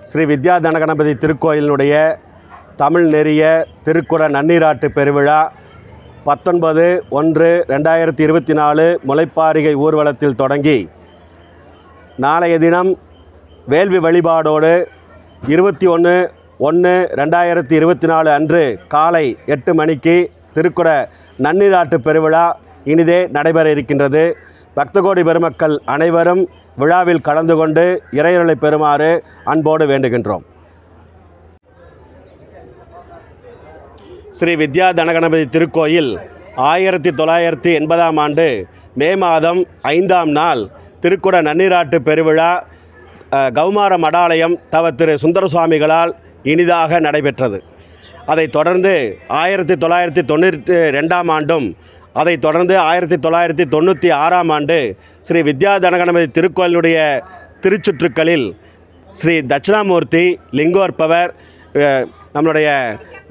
ஸ்ரீ வித்யா தனகணபதி திருக்கோயிலினுடைய தமிழ் நெறிய திருக்குட நன்னீராட்டு பெருவிழா 19/1/2024 முளைப்பாரிகை ஊர்வலத்தில் தொடங்கி நாளைய தினம் வேள்வி வழிபாடோடு 21/1/2024 அன்று காலை 8 மணிக்கு திருக்குட நன்னீராட்டு பெருவிழா இனிதே நடைபெற இருக்கின்றது. பக்தகோடி பெருமக்கள் அனைவரும் விழாவில் கலந்து கொண்டு இறையருளை பெறுமாறு அன்போடு வேண்டுகின்றோம். ஸ்ரீ வித்யா தனகணபதி திருக்கோயில் 1980ஆம் ஆண்டு மே மாதம் 5ஆம் நாள் திருக்குட நன்னீராட்டு பெருவிழா கௌமார மடாலயம் தவ திரு சுந்தர சுவாமிகளால் இனிதாக நடைபெற்றது. அதைத் தொடர்ந்து 1992ஆம் ஆண்டும் அதைத் தொடர்ந்து 1996ஆம் ஆண்டு ஸ்ரீ வித்யா தனகணபதி திருக்கோயிலுடைய திருச்சுற்றுக்களில் ஸ்ரீ தட்சிணாமூர்த்தி லிங்கோற்பவர் நம்முடைய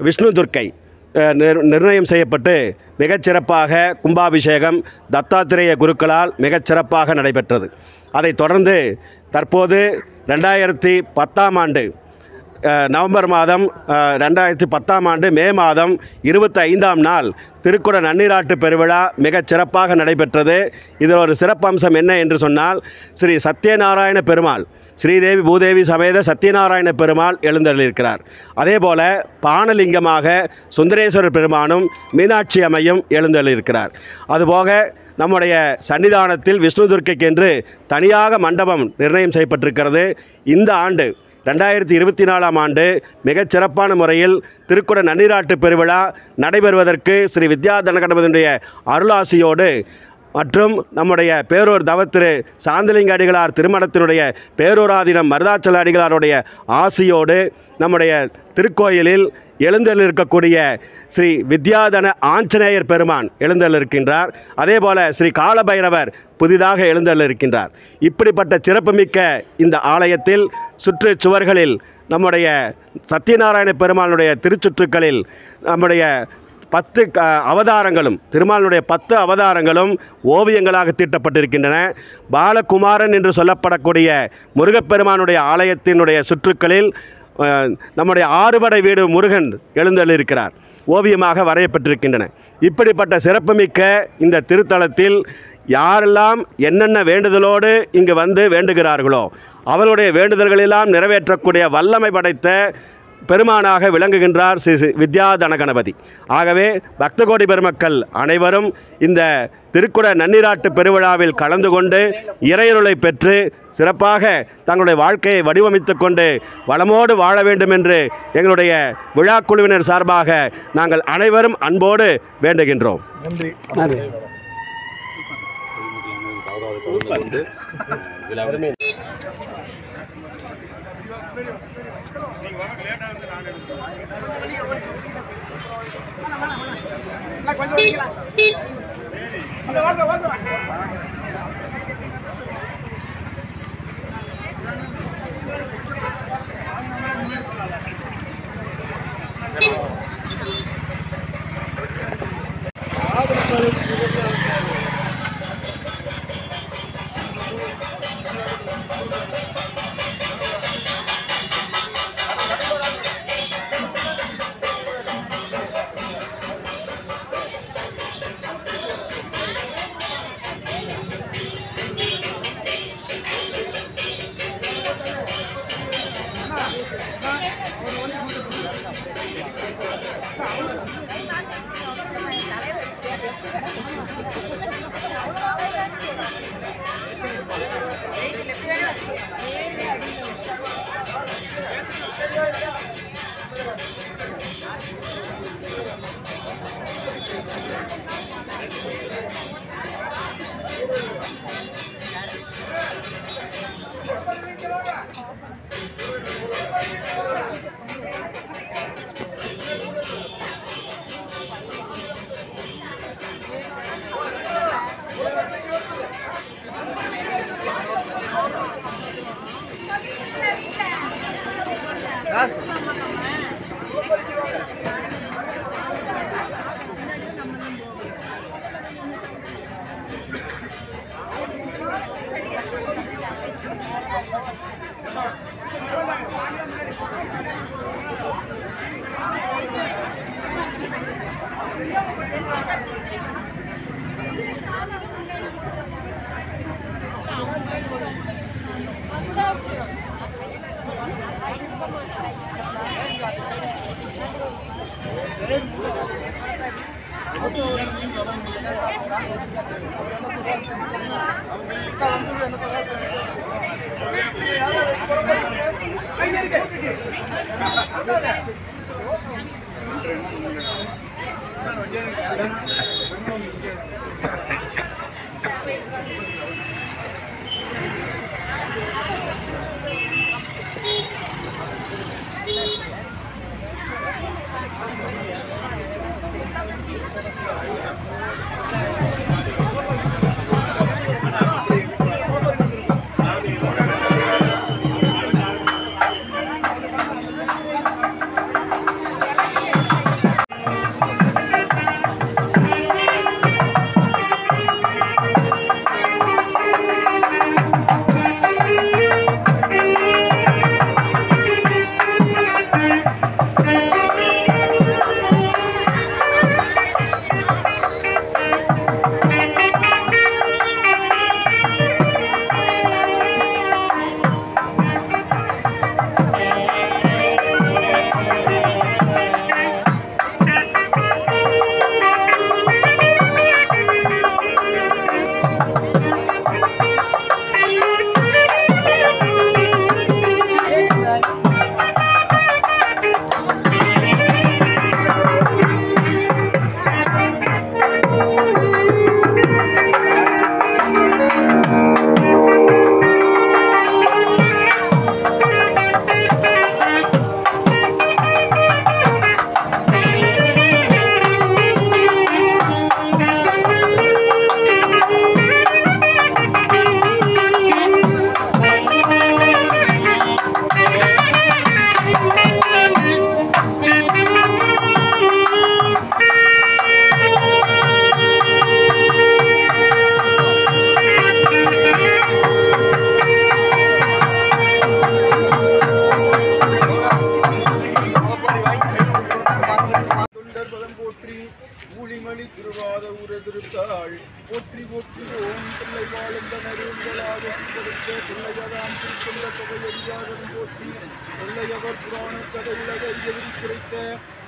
விஷ்ணு துர்க்கை நிர்ணயம் செய்யப்பட்டு மிகச்சிறப்பாக கும்பாபிஷேகம் தத்தாத்திரேய குருக்களால் மிகச்சிறப்பாக நடைபெற்றது. அதைத் தொடர்ந்து தற்போது 2010ஆம் ஆண்டு நவம்பர் மாதம் 2010ஆம் ஆண்டு மே மாதம் 25ஆம் நாள் திருக்குட நன்னீராட்டு பெருவிழா மிகச் சிறப்பாக நடைபெற்றது. இதில் ஒரு சிறப்பம்சம் என்ன என்று சொன்னால், ஸ்ரீ சத்யநாராயண பெருமாள் ஸ்ரீதேவி பூதேவி சமேத சத்யநாராயண பெருமாள் எழுந்தருளியிருக்கிறார். அதேபோல பானலிங்கமாக சுந்தரேஸ்வரர் பெருமானும் மீனாட்சி அம்மையும் எழுந்தருளியிருக்கிறார். அதுபோக நம்முடைய சன்னிதானத்தில் விஷ்ணு துர்க்கைக்கென்று தனியாக மண்டபம் நிர்ணயம் செய்யப்பட்டிருக்கிறது. இந்த ஆண்டு 2024ஆம் ஆண்டு மிகச்சிறப்பான முறையில் திருக்குட நன்னீராட்டு பெருவிழா நடைபெறுவதற்கு ஸ்ரீ வித்யா தனகணபதியுடைய அருளாசியோடு மற்றும் நம்முடைய பேரூர் தவத்திரு சாந்தலிங்க அடிகளார் திருமணத்தினுடைய பேரூராதீனம் மருதாச்சல அடிகளாருடைய ஆசியோடு நம்முடைய திருக்கோயிலில் எழுந்தருளிருக்கக்கூடிய ஸ்ரீ வித்யாதன ஆஞ்சநேயர் பெருமான் எழுந்தருளிருக்கின்றார். அதேபோல ஸ்ரீ காலபைரவர் புதிதாக எழுந்தருளிருக்கின்றார். இப்படிப்பட்ட சிறப்புமிக்க இந்த ஆலயத்தில் சுற்று சுவர்களில் நம்முடைய சத்யநாராயண பெருமானுடைய திருச்சுற்றுக்களில் நம்முடைய 10 அவதாரங்களும் திருமாலுடைய 10 அவதாரங்களும் ஓவியங்களாக தீட்டப்பட்டிருக்கின்றன. பாலகுமாரன் என்று சொல்லப்படக்கூடிய முருகப்பெருமானுடைய ஆலயத்தினுடைய சுற்றுக்களில் நம்முடைய 6 படை வீடு முருகன் எழுந்தருளியிருக்கிறார், ஓவியமாக வரையப்பட்டிருக்கின்றன. இப்படிப்பட்ட சிறப்புமிக்க இந்த திருத்தலத்தில் யாரெல்லாம் என்னென்ன வேண்டுதலோடு இங்கு வந்து வேண்டுகிறார்களோ அவர்களுடைய வேண்டுதல்களெல்லாம் நிறைவேற்றக்கூடிய வல்லமை படைத்த பெருமானாக விளங்குகின்றார் ஸ்ரீ வித்யா தனகணபதி. ஆகவே பக்தகோடி பெருமக்கள் அனைவரும் இந்த திருக்குட நன்னீராட்டு பெருவிழாவில் கலந்து கொண்டு இறையருளை பெற்று சிறப்பாக தங்களுடைய வாழ்க்கையை வடிவமைத்து கொண்டு வளமோடு வாழ வேண்டும் என்று எங்களுடைய விழா குழுவினர் சார்பாக நாங்கள் அனைவரும் அன்போடு வேண்டுகின்றோம். நன்றி.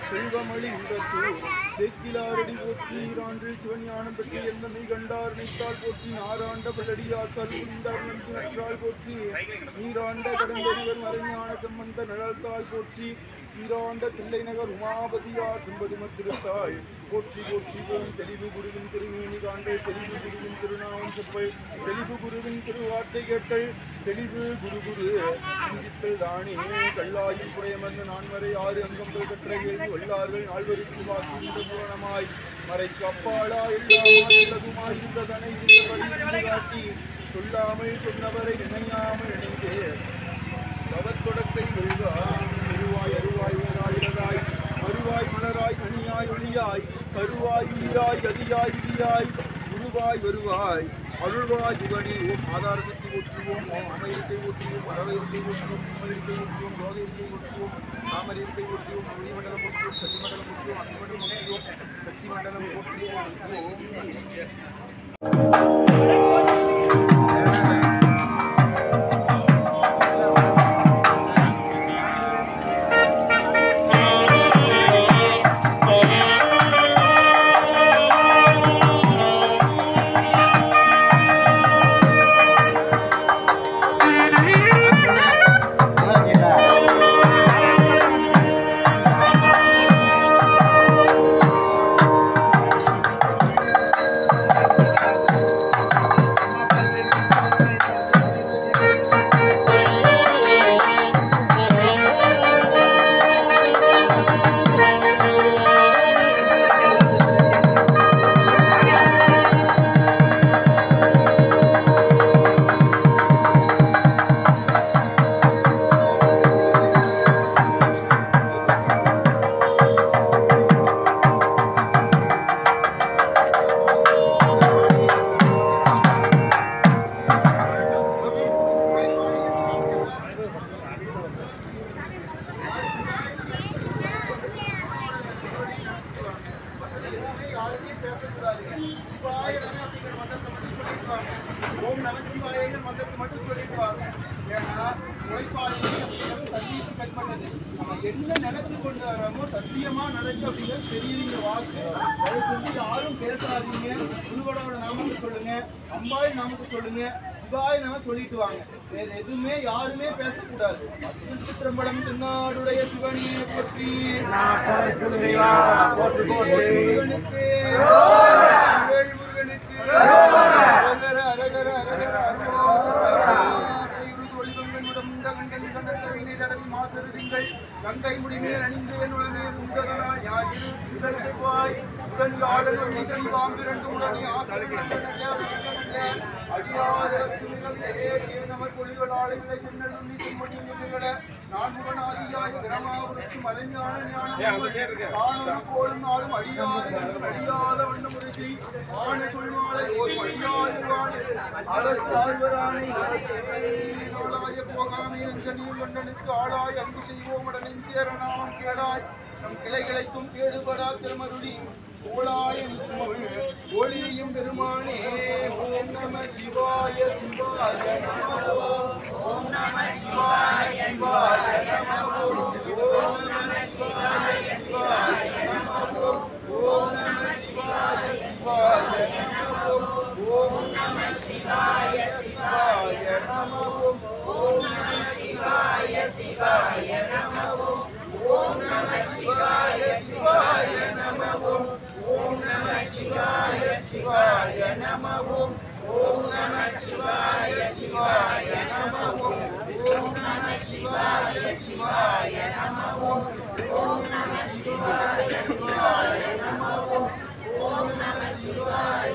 செல்வமளி உடத்தூர் சேக்கிலாரடி போற்றி ஈராண்டில் சிவஞானம் பெற்று எந்த மெய் கண்டார் நினைத்தால் போற்றி ஆறாண்ட பல்லடியாக்கால் புரிந்தார் நன்றி நற்றால் போற்றி நீராண்ட கடந்தறிவர் மறைஞான சம்பந்த நலத்தால் போற்றி சீராண்ட தில்லை நகர் உமாபதியார் செம்பதுமத்திருத்தாள் போற்றி போற்றி போம் தெளிவு குருவின் திருமேனி காண்டல் தெளிவு குருவின் திருநாமம் செப்பல் தெளிவு குருவின் திருவார்த்தை கேட்டல் தெளிவு குரு குரு சிந்தித்தல் தானே கல்லாயின் புடையமர்ந்த நான்மறை 6 அங்கங்கள் கற்ற கேள்வி வல்லார்கள் நால்வருக்கு வாக்குகின்ற பூரணமாய் மறைக்கு அப்பாளா எல்லாமாய் இருந்ததனை இருந்தபடி காட்டி சொல்லாமல் சொன்னவரை நினையாமல் நினைந்து கவத்தொடத்தை வெல்வாய் பெருவாய் அருவாய் வேறாய் மறுவாய் மலராய் கனியாய் ஒளியாய் கருவாய் வீராய் கதியாய் விதியாய் குருவாய் வருவாய் அருள்வாய் யுகனி ஓம் ஆதார சக்தி ஊற்றுவோம் ஓம் அமையத்தை ஊற்றுவோம் அறவையத்தை ஊற்றுவோம் சுமயத்தை ஊற்றுவோம் ரோதையத்தை ஊற்றுவோம் தாமரையத்தை ஊற்றுவோம் மொழிமண்டலம் ஊற்றுவோம் சக்திமண்டலம் ஊற்றுவோம் அக்னிமண்டலம் ஊற்றுவோம் சக்தி மண்டலம் ஊற்றுவோம். ஓம் நமச்சிவாய மந்திரத்தை மட்டும் சொல்லிடுவாங்க. ஏன்னா உழைப்பாளி கட்பட்டது. நம்ம என்ன நினைச்சு கொண்டு வரோமோ சத்தியமா நடக்கும் அப்படிங்கிறது பெரியவங்க வாக்கு. அதை செஞ்சு யாரும் பேசாதீங்க. குருவனோட நாமத்தை சொல்லுங்க, அம்பாய் நாமத்தை சொல்லுங்க, சிவாய் நாம சொல்லிட்டு வாங்க. வேற எதுவுமே யாருமே பேசக்கூடாது. திருச்சிற்றம்பலம் திருநாடுடைய சிவனியை போற்றி முருகனுக்கு அரகர அரகர அரகர கங்கை முடிமேல் அணிந்து என் உலகே உண்டதனால் யாயிரு திங்கள் செவ்வாய் உடன் யாழனும் இசை பாம்பிரண்டு உடனே அடியாத திருநவியே நமக்கு ஒளிகளாளுங்களை சென்னலும் நீ செம்மொழிகள நான்முகனாதியாய் பிரமாவுக்கு மறைஞான ஞானம் தானும் போலும் நாளும் அடியாத வண்ண முறையை ஆன சொல்மாலை ஒரு அடியாறுவான் அரசு ஆழ்வரானை போகாமை நெஞ்சனியும் கண்டனுக்கு ஆளாய் அன்பு செய்வோம் நெஞ்சேர நாமம் கேளாய் நம் கிளைகளைக்கும் கேடுபடா திருமருளி ஓளாய ஒளியும் பெருமானே. ஓம் நம சிவாய சிவாய ஓம் நம சிவாய சிவாய ஓம் நம சிவாய சிவாய ஓம் நம சிவாய சிவாய ஓம் நம சிவாய சிவாய ஓம் நம சிவாய சிவாய ஓம் நம சிவாய சிவாய ஓம் நம சிவாய சிவாய நம ஓம் நம சிவாய சிவாய நம ஓம் நம சிவாய சிவாய நம ஓம் நம சிவாய சிவாய நம ஓம் நம சிவாய